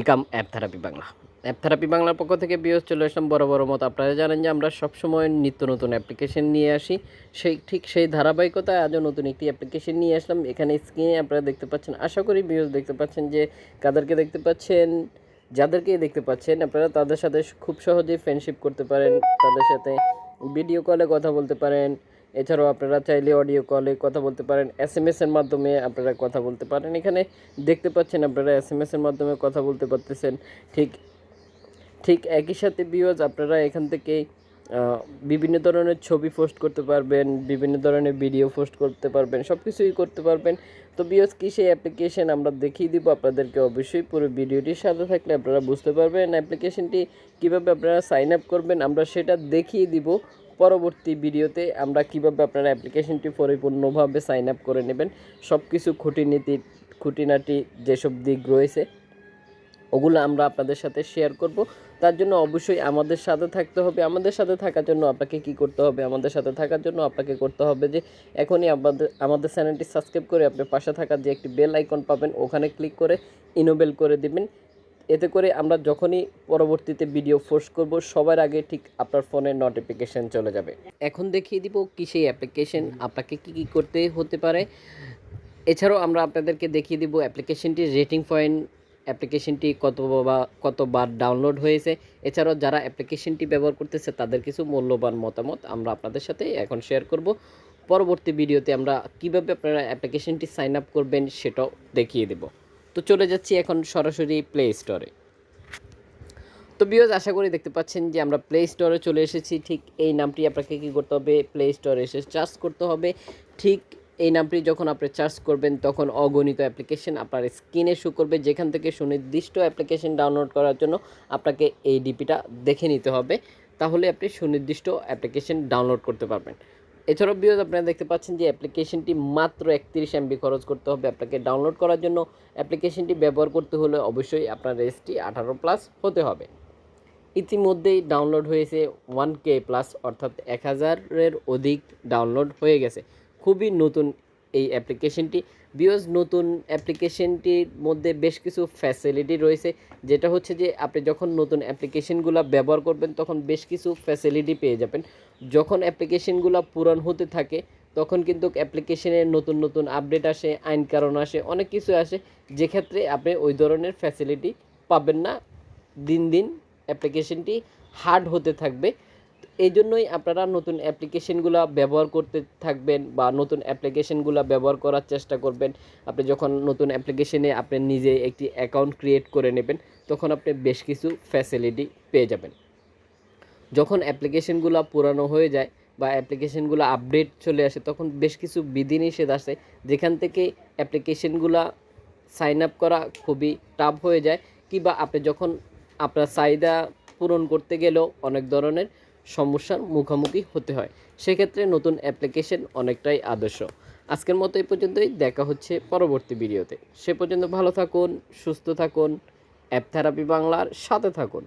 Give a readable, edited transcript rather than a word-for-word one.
Welcome app therapy Bangla. App therapy বাংলার পক্ষ থেকে বিয়স চলে আসলাম বড় মতো। আপনারা জানেন যে আমরা সবসময় নিত্য নতুন অ্যাপ্লিকেশন নিয়ে আসি, সেই ধারাবাহিকতায় আজও নতুন একটি অ্যাপ্লিকেশন নিয়ে আসলাম। এখানে স্ক্রিনে আপনারা দেখতে পাচ্ছেন, আশা করি বিয়স দেখতে পাচ্ছেন যে কাদেরকে দেখতে পাচ্ছেন, যাদেরকে দেখতে পাচ্ছেন আপনারা তাদের সাথে খুব সহজেই ফ্রেন্ডশিপ করতে পারেন, তাদের সাথে ভিডিও কলে কথা বলতে পারেন। এছাড়াও আপনারা চাইলে অডিও কলে কথা বলতে পারেন, এসএমএসের মাধ্যমে আপনারা কথা বলতে পারেন। এখানে দেখতে পাচ্ছেন আপনারা এসএমএসের মাধ্যমে কথা বলতে পারতেছেন। ঠিক ঠিক একই সাথে ভিউয়ার্স আপনারা এখান থেকে বিভিন্ন ধরনের ছবি পোস্ট করতে পারবেন, বিভিন্ন ধরনের ভিডিও পোস্ট করতে পারবেন, সব কিছুই করতে পারবেন। তো ভিউয়ার্স কী সেই অ্যাপ্লিকেশন আমরা দেখিয়ে দিব আপনাদেরকে। অবশ্যই পুরো ভিডিওটির সাথে থাকলে আপনারা বুঝতে পারবেন অ্যাপ্লিকেশনটি কীভাবে আপনারা সাইন আপ করবেন, আমরা সেটা দেখিয়ে দিব পরবর্তী ভিডিওতে। আমরা কীভাবে আপনারা অ্যাপ্লিকেশনটি পরিপূর্ণভাবে সাইন আপ করে নেবেন, সব কিছু খুঁটিনাটি যেসব দিক রয়েছে ওগুলো আমরা আপনাদের সাথে শেয়ার করব। তার জন্য অবশ্যই আমাদের সাথে থাকতে হবে। আমাদের সাথে থাকার জন্য আপনাকে কি করতে হবে? আমাদের সাথে থাকার জন্য আপনাকে করতে হবে যে এখনই আমাদের চ্যানেলটি সাবস্ক্রাইব করে আপনি পাশে থাকা যে একটি বেল আইকন পাবেন ওখানে ক্লিক করে ইনেবল করে দিবেন। এতে করে আমরা যখনই পরবর্তীতে ভিডিও পোস্ট করব সবার আগে ঠিক আপনার ফোনে নোটিফিকেশন চলে যাবে। এখন দেখিয়ে দিব কি সেই অ্যাপ্লিকেশন, আপনাকে কি করতে হতে পারে। এছাড়াও আমরা আপনাদেরকে দেখিয়ে দিব অ্যাপ্লিকেশনটির রেটিং পয়েন্ট, অ্যাপ্লিকেশনটি কতবার ডাউনলোড হয়েছে। এছাড়াও যারা অ্যাপ্লিকেশনটি ব্যবহার করতেছে তাদের কিছু মূল্যবান মতামত আমরা আপনাদের সাথে এখন শেয়ার করব। পরবর্তী ভিডিওতে আমরা কিভাবে আপনারা অ্যাপ্লিকেশনটি সাইন আপ করবেন সেটাও দেখিয়ে দেব। তো চলে যাচ্ছি এখন সরাসরি প্লে স্টোরে। তো ভিউয়ার্স আশা করি দেখতে পাচ্ছেন যে আমরা প্লে স্টোরে চলে এসেছি। ঠিক এই নামটি আপনাকে কী করতে হবে, প্লে স্টোরে এসে সার্চ করতে হবে। ঠিক এই নামটি যখন আপনি সার্চ করবেন তখন অগণিত অ্যাপ্লিকেশন আপনার স্ক্রিনে শো করবে, যেখান থেকে সুনির্দিষ্ট অ্যাপ্লিকেশন ডাউনলোড করার জন্য আপনাকে এই ডিপিটা দেখে নিতে হবে, তাহলে আপনি সুনির্দিষ্ট অ্যাপ্লিকেশন ডাউনলোড করতে পারবেন। এছাড়াও ভিউয়ার্স আপনারা দেখতে পাচ্ছেন যে অ্যাপ্লিকেশনটি মাত্র 31 MB খরচ করতে হবে আপনাকে ডাউনলোড করার জন্য। অ্যাপ্লিকেশনটি ব্যবহার করতে হলে অবশ্যই আপনার রেজটি 18+ হতে হবে। ইতিমধ্যেই ডাউনলোড হয়েছে 1K প্লাস, অর্থাৎ 1000-এর অধিক ডাউনলোড হয়ে গেছে। খুবই নতুন এই অ্যাপ্লিকেশনটি। ভিউয়ার্স নতুন অ্যাপ্লিকেশনটির মধ্যে বেশ কিছু ফ্যাসিলিটি রয়েছে, যেটা হচ্ছে যে আপনি যখন নতুন অ্যাপ্লিকেশনগুলো ব্যবহার করবেন তখন বেশ কিছু ফ্যাসিলিটি পেয়ে যাবেন। যখন অ্যাপ্লিকেশনগুলো পুরান হতে থাকে তখন কিন্তু অ্যাপ্লিকেশনের নতুন আপডেট আসে, আইন কারণ আসে, অনেক কিছু আসে, যেক্ষেত্রে আপনি ওই ধরনের ফ্যাসিলিটি পাবেন না। দিন দিন অ্যাপ্লিকেশনটি হার্ড হতে থাকবে। এই জন্যই আপনারা নতুন অ্যাপ্লিকেশনগুলো ব্যবহার করতে থাকবেন বা নতুন অ্যাপ্লিকেশনগুলো ব্যবহার করার চেষ্টা করবেন। আপনি যখন নতুন অ্যাপ্লিকেশনে আপনি নিজে একটি অ্যাকাউন্ট ক্রিয়েট করে নেবেন তখন আপনি বেশ কিছু ফ্যাসিলিটি পেয়ে যাবেন। যখন অ্যাপ্লিকেশনগুলো পুরানো হয়ে যায় বা অ্যাপ্লিকেশনগুলো আপডেট চলে আসে তখন বেশ কিছু বিধিনিষেধ আসে, যেখান থেকে অ্যাপ্লিকেশনগুলো সাইন আপ করা খুবই টাফ হয়ে যায়, কিংবা আপনি যখন আপনার চাহিদা পূরণ করতে গেলেও অনেক ধরনের সমস্যার মুখোমুখি হতে হয়। সেক্ষেত্রে নতুন অ্যাপ্লিকেশন অনেকটাই আদর্শ। আজকের মতো এই পর্যন্তই, দেখা হচ্ছে পরবর্তী ভিডিওতে। সে পর্যন্ত ভালো থাকুন, সুস্থ থাকুন, অ্যাপ থেরাপি বাংলার সাথে থাকুন।